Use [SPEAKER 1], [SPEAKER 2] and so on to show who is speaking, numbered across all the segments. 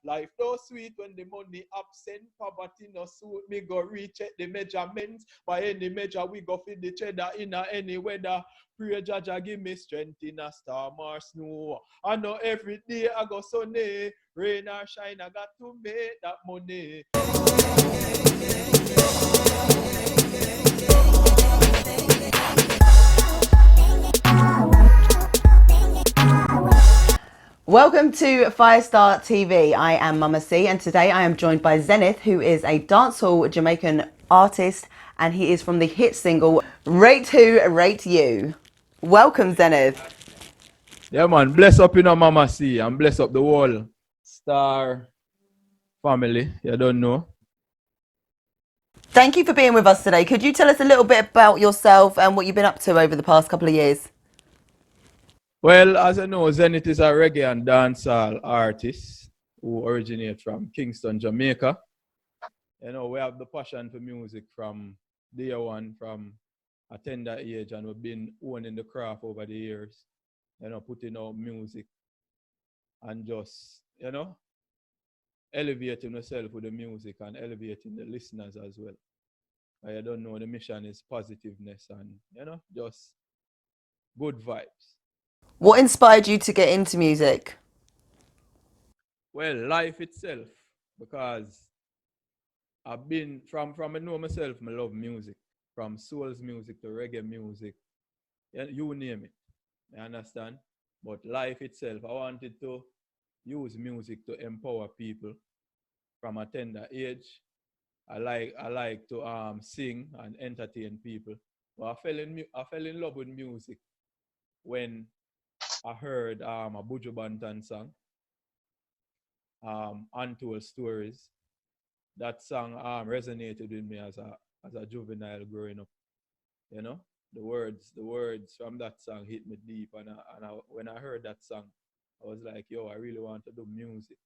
[SPEAKER 1] Life no sweet when the money absent. Poverty no suit me. Go recheck the measurements. By any measure, we go feed the cheddar in any weather. Pray Jaja give me strength in a storm or snow. I know every day I go sunny. Rain or shine, I got to make that money.
[SPEAKER 2] Welcome to Firestar TV. I am Mama C, and today I am joined by Zenyth, who is a dancehall Jamaican artist, and he is from the hit single Rate Who, Rate You. Welcome, Zenyth.
[SPEAKER 1] Yeah, man. Bless up, Mama C, and bless up the whole Star family. You don't know.
[SPEAKER 2] Thank you for being with us today. Could you tell us a little bit about yourself and what you've been up to over the past couple of years?
[SPEAKER 1] Well, as I know, Zenyth is a reggae and dancehall artist who originates from Kingston, Jamaica. You know, we have the passion for music from day one, from a tender age, and we've been owning the craft over the years. You know, putting out music and just, elevating yourself with the music and elevating the listeners as well. I don't know, the mission is positiveness and, just good vibes.
[SPEAKER 2] What inspired you to get into music?
[SPEAKER 1] Well, life itself, because I've been, from I know myself, I love music. From soul's music to reggae music, you name it. You understand? But life itself, I wanted to use music to empower people from a tender age. I like to sing and entertain people. But I fell in love with music when I heard a Buju Banton song, Untold Stories. That song resonated with me as a juvenile growing up. You know, the words from that song hit me deep, and when I heard that song, I was like, yo, I really want to do music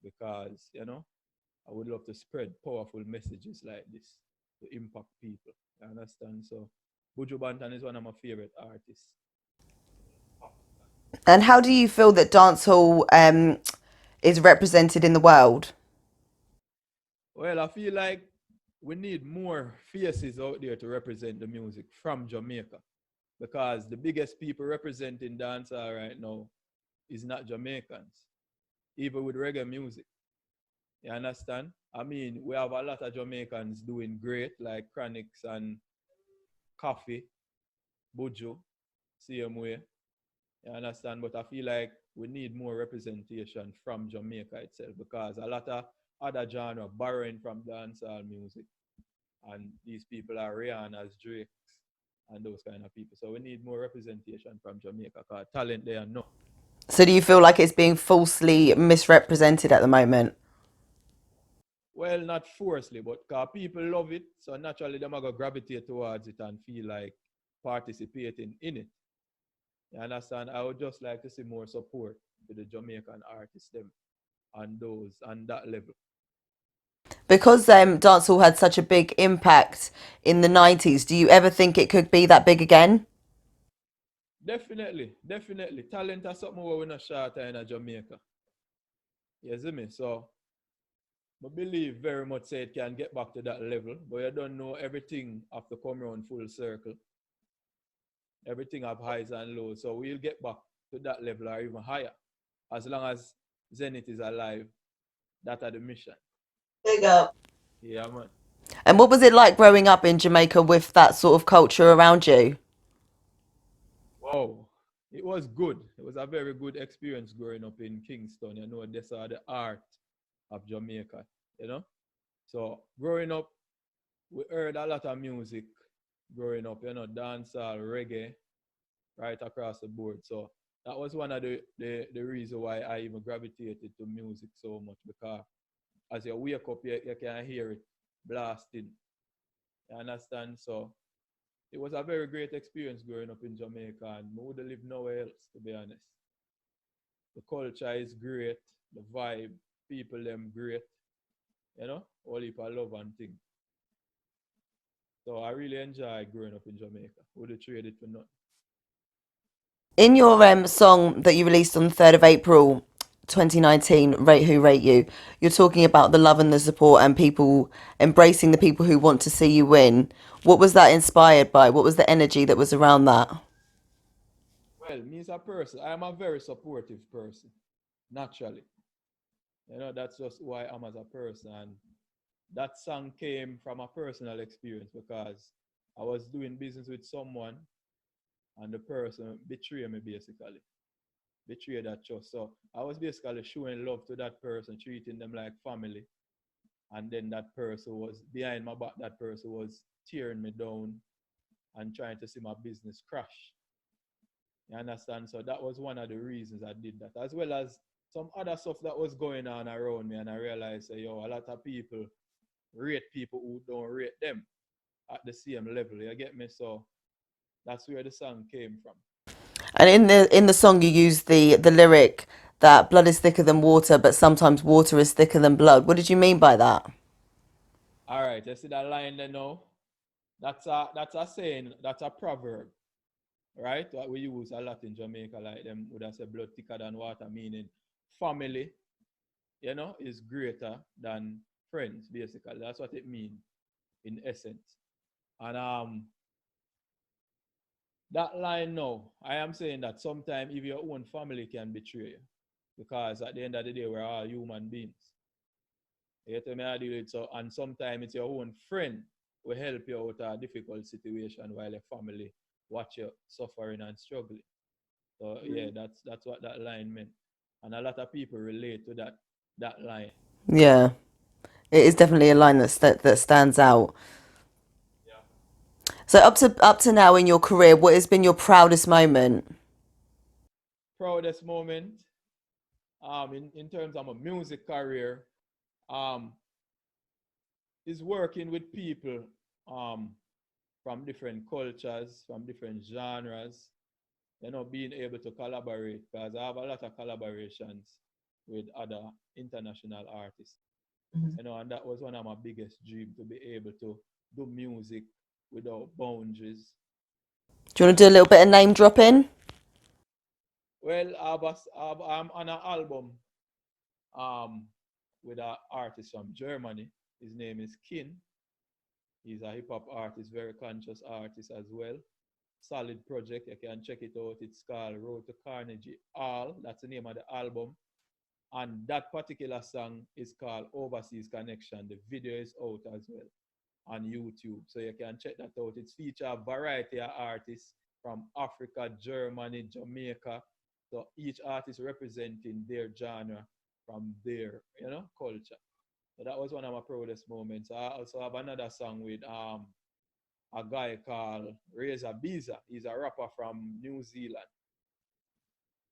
[SPEAKER 1] because I would love to spread powerful messages like this to impact people. You understand? So Buju Banton is one of my favorite artists.
[SPEAKER 2] And how do you feel that dancehall is represented in the world?
[SPEAKER 1] Well, I feel like we need more faces out there to represent the music from Jamaica, because the biggest people representing dancehall right now is not Jamaicans, even with reggae music. You understand? I mean, we have a lot of Jamaicans doing great, like Chronix and Coffee, Buju, same way. You understand? But I feel like we need more representation from Jamaica itself, because a lot of other genre borrowing from dancehall music. And these people are Rihanna's, Drake's, and those kind of people. So we need more representation from Jamaica, because talent there no.
[SPEAKER 2] So do you feel like it's being falsely misrepresented at the moment?
[SPEAKER 1] Well, not forcefully, but because people love it, so naturally they're going to gravitate towards it and feel like participating in it. You understand? I would just like to see more support to the Jamaican artists them and those on that level.
[SPEAKER 2] Because dancehall had such a big impact in the 90s, do you ever think it could be that big again?
[SPEAKER 1] Definitely. Talent is something we're not short in Jamaica. You see me? So I believe very much say it can get back to that level, but you don't know, everything have to come around full circle. Everything have highs and lows. So we'll get back to that level or even higher. As long as Zenyth is alive, that's the mission.
[SPEAKER 2] Big up.
[SPEAKER 1] Yeah, man.
[SPEAKER 2] And what was it like growing up in Jamaica with that sort of culture around you?
[SPEAKER 1] Wow. It was good. It was a very good experience growing up in Kingston. You know, they saw the art of Jamaica, So growing up, we heard a lot of music growing up, dancehall, reggae, right across the board. So that was one of the reasons why I even gravitated to music so much, because as you wake up, you can hear it blasting. You understand? So it was a very great experience growing up in Jamaica, and I would have lived nowhere else, to be honest. The culture is great, the vibe, people them great, all heap of love and things. So I really enjoy growing up in Jamaica. Would have traded for nothing.
[SPEAKER 2] In your song that you released on the 3rd of April, 2019 Rate Who Rate You, you're talking about the love and the support and people embracing the people who want to see you win. What was that inspired by? What was the energy that was around that?
[SPEAKER 1] Well, me as a person, I am a very supportive person, naturally. That's just who I am as a person. And that song came from a personal experience because I was doing business with someone and the person betrayed me basically, betrayed that trust. So I was basically showing love to that person, treating them like family. And then that person was behind my back, that person was tearing me down and trying to see my business crash. You understand? So that was one of the reasons I did that, as well as some other stuff that was going on around me. And I realized, yo, a lot of people rate people who don't rate them at the same level. You get me? So that's where the song came from.
[SPEAKER 2] And in the song, you use the lyric that blood is thicker than water, but sometimes water is thicker than blood. What did you mean by that?
[SPEAKER 1] All right, you see that line there now? That's a saying, that's a proverb, right? What we use a lot in Jamaica, like them would have said blood thicker than water, meaning family, is greater than friends, basically. That's what it means in essence. And that line now, I am saying that sometimes if your own family can betray you, because at the end of the day, we're all human beings. You get me? I deal with so, and sometimes it's your own friend will help you out of a difficult situation while your family watch you suffering and struggling. So yeah, that's what that line meant, and a lot of people relate to that line.
[SPEAKER 2] Yeah, it is definitely a line that stands out.
[SPEAKER 1] Yeah.
[SPEAKER 2] So up to now in your career, what has been your proudest moment?
[SPEAKER 1] Proudest moment, in terms of my music career, um, is working with people um, from different cultures, from different genres, being able to collaborate because I have a lot of collaborations with other international artists, and that was one of my biggest dreams to be able to do music without boundaries.
[SPEAKER 2] Do you want to do a little bit of name dropping?
[SPEAKER 1] Well, I'm on an album um, with an artist from Germany. His name is Kin. He's a hip hop artist, very conscious artist as well. Solid project. You can check it out. It's called Road to Carnegie All. That's the name of the album. And that particular song is called Overseas Connection. The video is out as well on YouTube. So you can check that out. It's feature a variety of artists from Africa, Germany, Jamaica. So each artist representing their genre from their, culture. So that was one of my proudest moments. I also have another song with a guy called Reza Biza. He's a rapper from New Zealand.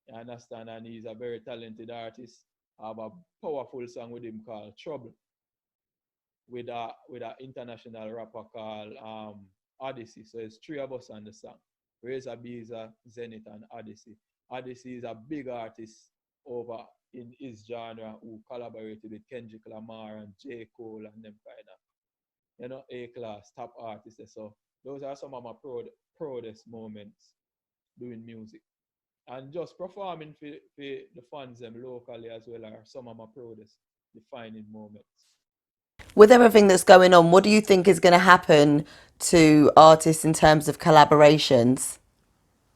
[SPEAKER 1] You understand? And he's a very talented artist. I have a powerful song with him called Trouble with a international rapper called Odyssey. So it's three of us on the song. Reza Biza, Zenyth, and Odyssey. Odyssey is a big artist over in his genre who collaborated with Kendrick Lamar and J. Cole and them kind of, A-class, top artists. So those are some of my proudest moments doing music. And just performing for the fans them locally as well are some of my proudest defining moments.
[SPEAKER 2] With everything that's going on, what do you think is going to happen to artists in terms of collaborations?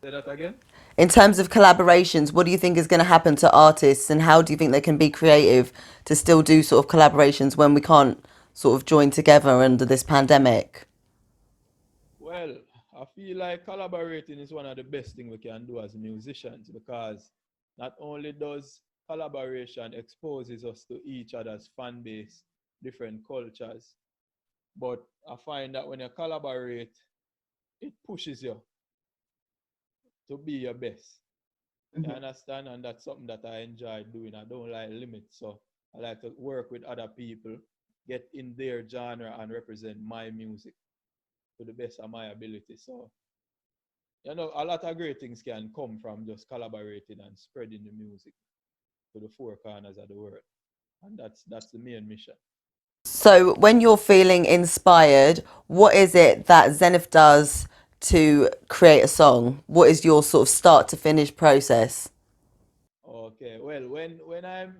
[SPEAKER 1] Say that again?
[SPEAKER 2] In terms of collaborations, what do you think is going to happen to artists, and how do you think they can be creative to still do sort of collaborations when we can't sort of join together under this pandemic?
[SPEAKER 1] Well, I feel like collaborating is one of the best things we can do as musicians because not only does collaboration exposes us to each other's fan base, different cultures, but I find that when you collaborate, it pushes you to be your best. You understand? And that's something that I enjoy doing. I don't like limits. So I like to work with other people, get in their genre and represent my music to the best of my ability. So, a lot of great things can come from just collaborating and spreading the music to the four corners of the world. And that's the main mission.
[SPEAKER 2] So, when you're feeling inspired, what is it that Zenyth does to create a song? What is your sort of start to finish process?
[SPEAKER 1] Okay, well, when I'm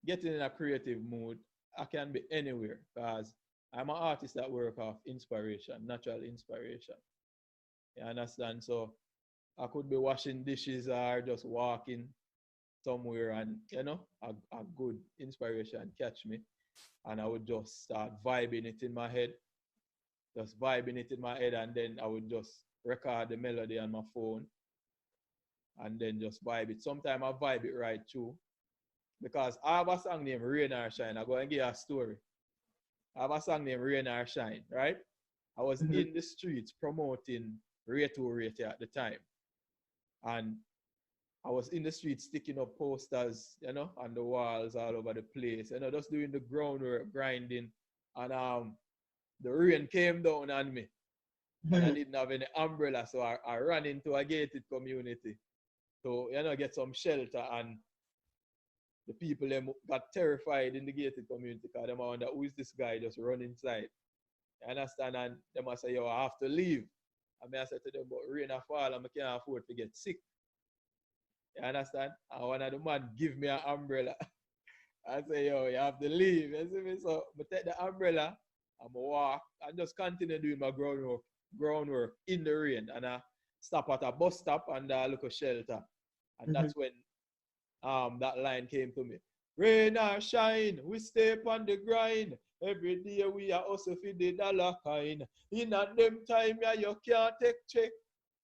[SPEAKER 1] getting in a creative mood, I can be anywhere because I'm an artist that work off inspiration, natural inspiration. You understand? So I could be washing dishes or just walking somewhere, and a good inspiration catch me, and I would just start vibing it in my head, just vibing it in my head, and then I would just record the melody on my phone and then just vibe it. Sometimes I vibe it right through because I have a song named Rain or Shine. I'm going to give you a story. I have a song named Rain or Shine, right? I was in the streets promoting Rate to Rate at the time. And I was in the streets sticking up posters, on the walls all over the place, just doing the groundwork, grinding. And the rain came down on me. And I didn't have any umbrella, so I ran into a gated community to, get some shelter. And the people them got terrified in the gated community because they wonder who is this guy just run inside. You understand? And they must say, yo, I have to leave. And I said to them, but rain a fall and I can't afford to get sick. You understand? And one of the man give me an umbrella. I say, yo, you have to leave. You see me? So I take the umbrella, I'm walk and just continue doing my groundwork in the rain. And I stop at a bus stop and I look a shelter. And that's when that line came to me. Rain or shine, we stay upon the grind. Every day we are also for the dollar kind. In a them time, yeah, you can't take check.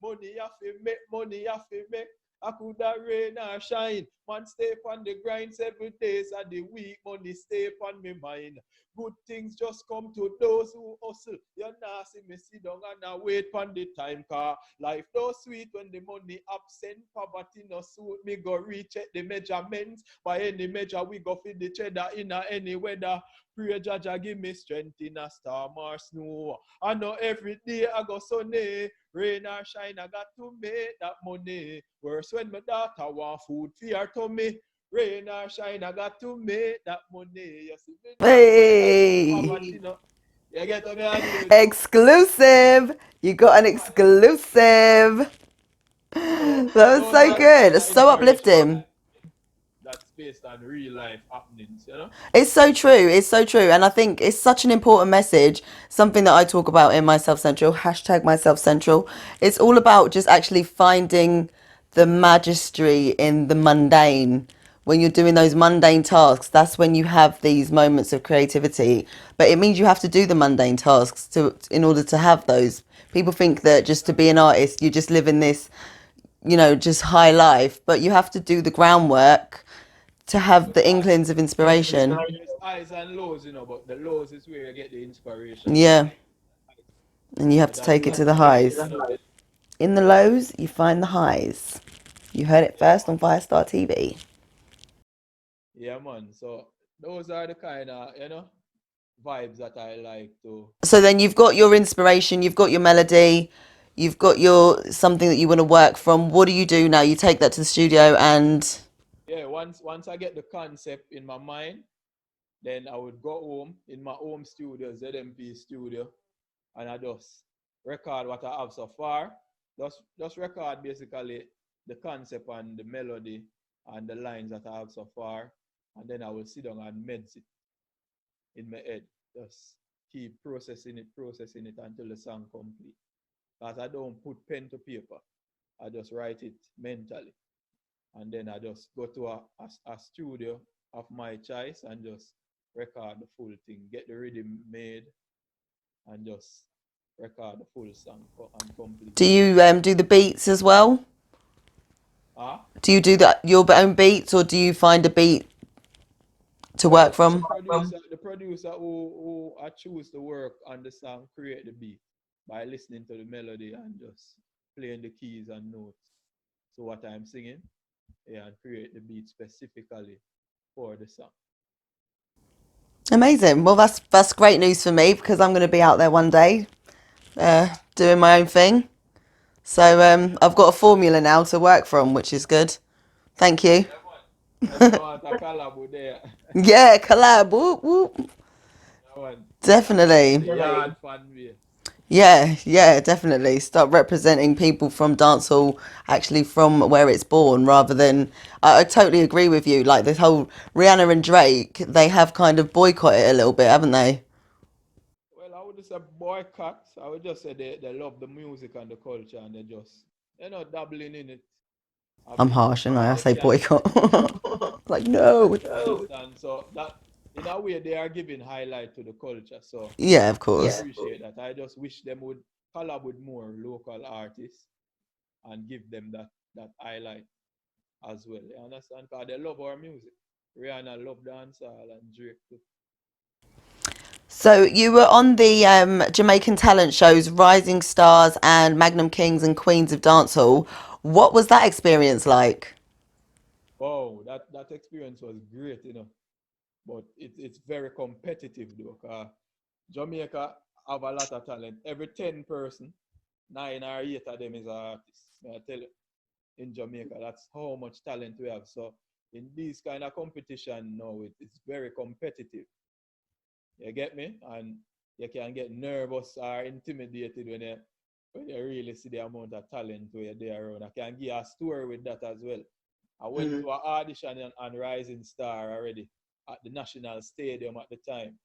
[SPEAKER 1] Money have to make, money have to make. I could have rain or shine. Man stay upon the grind 7 days of the week. Money stay upon me mind. Good things just come to those who hustle. You not see me sit down and I wait upon the time car. Life no sweet when the money absent. Poverty no suit me go recheck the measurements. By any measure we go feed the cheddar in any weather. Pray Jaja give me strength in a storm or snow. I know every day I go sunny. Rain or shine, I got to make that money. Worse when my daughter want food for her tummy. Rain or shine, I got to make that money. You see me?
[SPEAKER 2] Hey!
[SPEAKER 1] Poverty, you get to me?
[SPEAKER 2] Exclusive! You got an exclusive!
[SPEAKER 1] So
[SPEAKER 2] That was
[SPEAKER 1] those
[SPEAKER 2] so
[SPEAKER 1] are the
[SPEAKER 2] good.
[SPEAKER 1] kind
[SPEAKER 2] It's
[SPEAKER 1] of
[SPEAKER 2] so
[SPEAKER 1] inspiration
[SPEAKER 2] uplifting.
[SPEAKER 1] that's based on real life happenings.
[SPEAKER 2] It's so true. It's so true. And I think it's such an important message. Something that I talk about in Myself Central, hashtag Myself Central. It's all about just actually finding the majesty in the mundane. When you're doing those mundane tasks, that's when you have these moments of creativity. But it means you have to do the mundane tasks in order to have those. People think that just to be an artist, you just live in this, just high life. But you have to do the groundwork to have the
[SPEAKER 1] Because
[SPEAKER 2] inklings of inspiration.
[SPEAKER 1] there's highs and lows, but the lows is where you get the inspiration from.
[SPEAKER 2] Yeah, and you have
[SPEAKER 1] So
[SPEAKER 2] to
[SPEAKER 1] that's
[SPEAKER 2] take it
[SPEAKER 1] what
[SPEAKER 2] to the
[SPEAKER 1] I'm
[SPEAKER 2] highs.
[SPEAKER 1] saying.
[SPEAKER 2] In the lows, you find the highs. You heard it
[SPEAKER 1] Yeah,
[SPEAKER 2] first on Firestar TV.
[SPEAKER 1] yeah, man. So those are the kind of vibes that I like to.
[SPEAKER 2] So then you've got your inspiration, you've got your melody, you've got your something that you want to work from. What do you do now? You take that to the studio and
[SPEAKER 1] Yeah, once I get the concept in my mind, then I would go home in my home studio, ZMP studio, and I just record what I have so far. Just record basically the concept and the melody and the lines that I have so far, and then I will sit down and meds it in my head. Just keep processing it until the song complete. Because I don't put pen to paper. I just write it mentally. And then I just go to a studio of my choice and just record the full thing, get the rhythm made, and just record the full song and complete
[SPEAKER 2] do
[SPEAKER 1] it.
[SPEAKER 2] you do the beats as well?
[SPEAKER 1] Ah,
[SPEAKER 2] Do you do your own beats or do you find a beat to
[SPEAKER 1] well,
[SPEAKER 2] work from?
[SPEAKER 1] the producer who I choose to work on the song create the beat by listening to the melody and just playing the keys and notes. So what I'm singing, yeah, and create the beat specifically for the song.
[SPEAKER 2] Amazing. Well, that's great news for me because I'm going to be out there one day doing my own thing. So I've got a formula now to work from, which is good. Thank you.
[SPEAKER 1] Yeah, man. So me want a collab with there.
[SPEAKER 2] Yeah, collab. Whoop, whoop.
[SPEAKER 1] Yeah, man. The
[SPEAKER 2] Definitely.
[SPEAKER 1] yard fan way.
[SPEAKER 2] Yeah, yeah, definitely. Start representing people from dancehall, actually from where it's born, rather than. I totally agree with you. Like this whole Rihanna and Drake, they have kind of boycotted it a little bit, haven't they?
[SPEAKER 1] Well, I would say boycott. I would just say they love the music and the culture and they just, dabbling in it a
[SPEAKER 2] I'm
[SPEAKER 1] bit.
[SPEAKER 2] harsh, and
[SPEAKER 1] And
[SPEAKER 2] I
[SPEAKER 1] they
[SPEAKER 2] say
[SPEAKER 1] can,
[SPEAKER 2] boycott. Like no.
[SPEAKER 1] you understand? So that, in a way, they are giving highlight to the culture. So
[SPEAKER 2] Yeah, of
[SPEAKER 1] I
[SPEAKER 2] course.
[SPEAKER 1] appreciate that. I just wish them would collab with more local artists and give them that highlight as well. You understand? Because they love our music. Rihanna love dancehall and Drake too.
[SPEAKER 2] So you were on the Jamaican talent shows Rising Stars and Magnum Kings and Queens of Dancehall. What was that experience like?
[SPEAKER 1] Oh, that experience was great. But it's very competitive though. Jamaica have a lot of talent. Every 10 person, 9 or 8 of them is an artist. I tell you, in Jamaica, that's how much talent we have. So in this kind of competition now, it's very competitive. You get me? And you can get nervous or intimidated when you really see the amount of talent where you're there around. I can give you a story with that as well. I went to an audition on Rising Star already at the National Stadium at the time.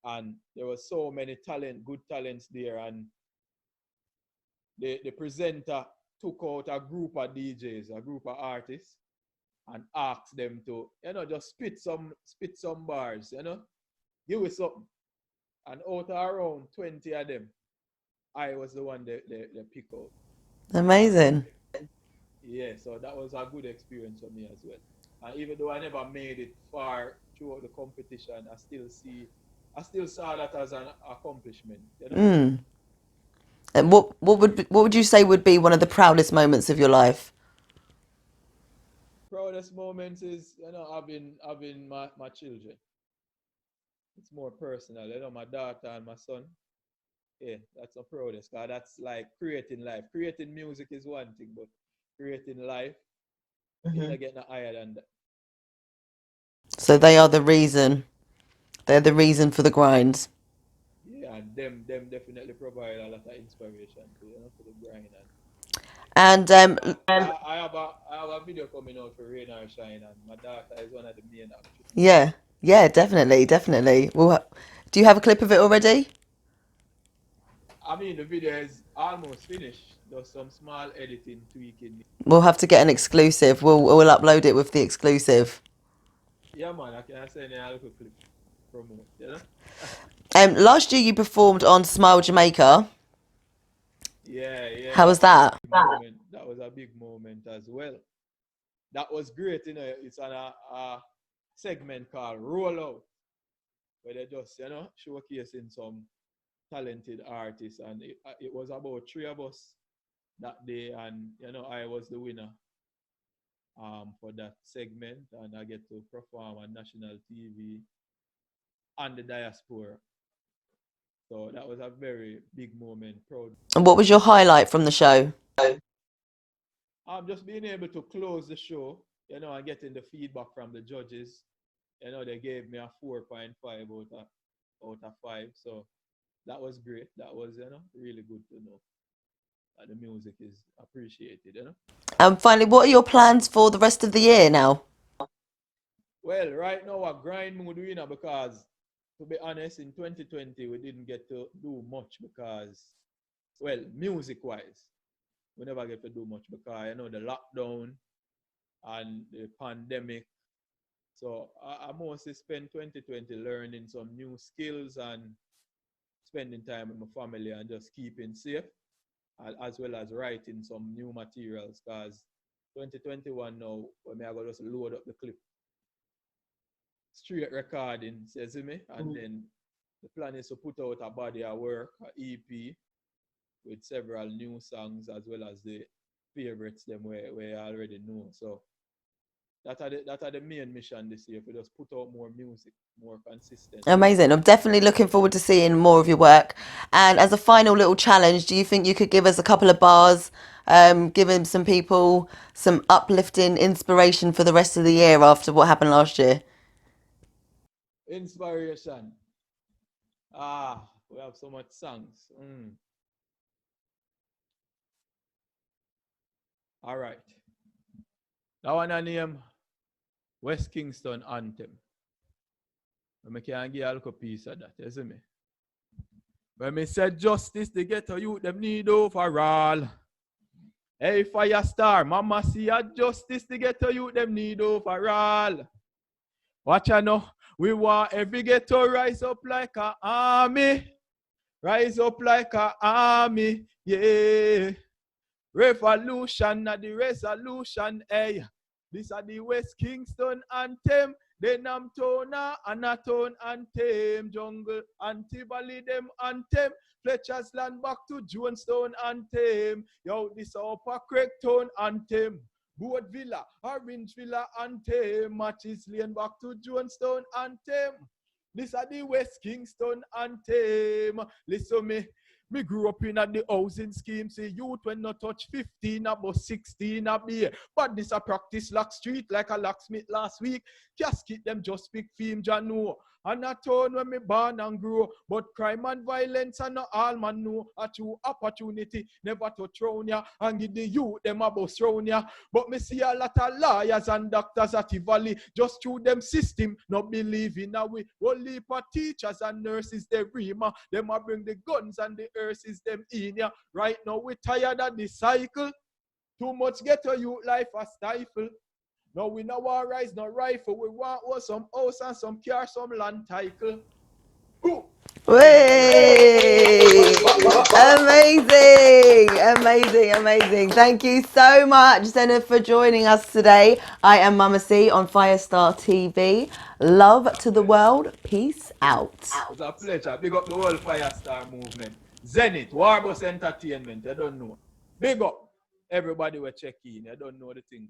[SPEAKER 1] And there were so many good talents there. And the presenter took out a group of DJs, a group of artists, and asked them to, just spit some bars, give us something. And out of around 20 of them, I was the one they pick out. And
[SPEAKER 2] Amazing.
[SPEAKER 1] yeah, so that was a good experience for me as well. And even though I never made it far throughout the competition, I still saw that as an accomplishment.
[SPEAKER 2] And what would you say would be one of the proudest moments of your life?
[SPEAKER 1] Proudest moments is, having my children. It's more personal, my daughter and my son. Yeah, that's the proudest. Cause that's like creating life. Creating music is one thing, but creating life, it not getting higher than that.
[SPEAKER 2] So they are the reason. They're the reason for the grind.
[SPEAKER 1] Yeah, and them definitely provide a lot of inspiration for the grind. And
[SPEAKER 2] And
[SPEAKER 1] I have a video coming out for Rain or Shine, and my daughter is one of the main actors.
[SPEAKER 2] yeah, yeah, definitely, definitely. Well, do you have a clip of it already?
[SPEAKER 1] I mean, the video is almost finished. Just some small editing, tweaking.
[SPEAKER 2] We'll have to get an exclusive. We'll upload it with the exclusive.
[SPEAKER 1] Yeah, man, I can send you a little clip promote.
[SPEAKER 2] Last year you performed on Smile Jamaica.
[SPEAKER 1] Yeah, yeah,
[SPEAKER 2] How
[SPEAKER 1] that
[SPEAKER 2] was
[SPEAKER 1] was a
[SPEAKER 2] that?
[SPEAKER 1] big moment. That was a big moment as well. That was great. It's on a segment called Rollout, where they just, showcasing some talented artists. And it was about 3 of us that day. And, I was the winner for that segment. And I get to perform on national TV and the diaspora. So that was a very big moment, proud.
[SPEAKER 2] And what was your highlight from the show?
[SPEAKER 1] Just being able to close the show, and getting the feedback from the judges. They gave me a 4.5 out of 5. So that was great. That was, really good to know that the music is appreciated.
[SPEAKER 2] And finally, what are your plans for the rest of the year now?
[SPEAKER 1] Well, right now, a grind mood, because to be honest, in 2020, we didn't get to do much because, well, music wise, we never get to do much because, the lockdown and the pandemic. So I mostly spent 2020 learning some new skills and spending time with my family and just keeping safe, as well as writing some new materials. Because 2021 now, when I go just load up the clip, straight recording, see me, and then the plan is to put out a body of work, a EP, with several new songs as well as the favorites them where I already know. So that are the main mission this year. If we just put out more music, more consistent.
[SPEAKER 2] Amazing. I'm definitely looking forward to seeing more of your work. And as a final little challenge, do you think you could give us a couple of bars, giving some people some uplifting inspiration for the rest of the year after what happened last year?
[SPEAKER 1] Inspiration. Ah. We have so much songs. All right. That one I name West Kingston Anthem. I can give a little piece of that, you see me? When me said justice, the ghetto youth, them need overall. Hey, fire star, mama see a justice, the ghetto youth, them need overall. Watch out now, we want every ghetto rise up like an army. Rise up like an army, yeah. Revolution, not the resolution, hey. This are the West Kingston Anthem. Then Namtona, Anaton Anthem, Jungle, Antibally them Anthem, Fletcher's Land back to Jonestown Anthem. Yo, this Upper Craigtown Anthem, Boat Villa, Orange Villa Anthem, Matches Lane back to Jonestown Anthem. This are the West Kingston Anthem. Listen me grew up in the housing scheme. Say youth when not touch 15, about 16 a be. But this a practice lock street like a locksmith last week. Casket them just pick fame Jano. And a town when me born and grow. But crime and violence and not all man know. A true opportunity never to thrown ya. And give the youth them about thrown ya. But me see a lot of lawyers and doctors at the valley. Just through them system. Not believe in a way. Only for teachers and nurses they rima. Them a bring the guns and the earths them in ya. Right now we tired of the cycle. Too much ghetto youth life a stifle. No, we no want rise, no rifle. We want some house and some car, some land title.
[SPEAKER 2] Way! Amazing. Thank you so much, Zenyth, for joining us today. I am Mama C on Firestar TV. Love to the world. Peace out.
[SPEAKER 1] It's a pleasure. Big up the whole Firestar movement. Zenyth, Warbus Entertainment. I don't know. Big up everybody will check in. I don't know the thing.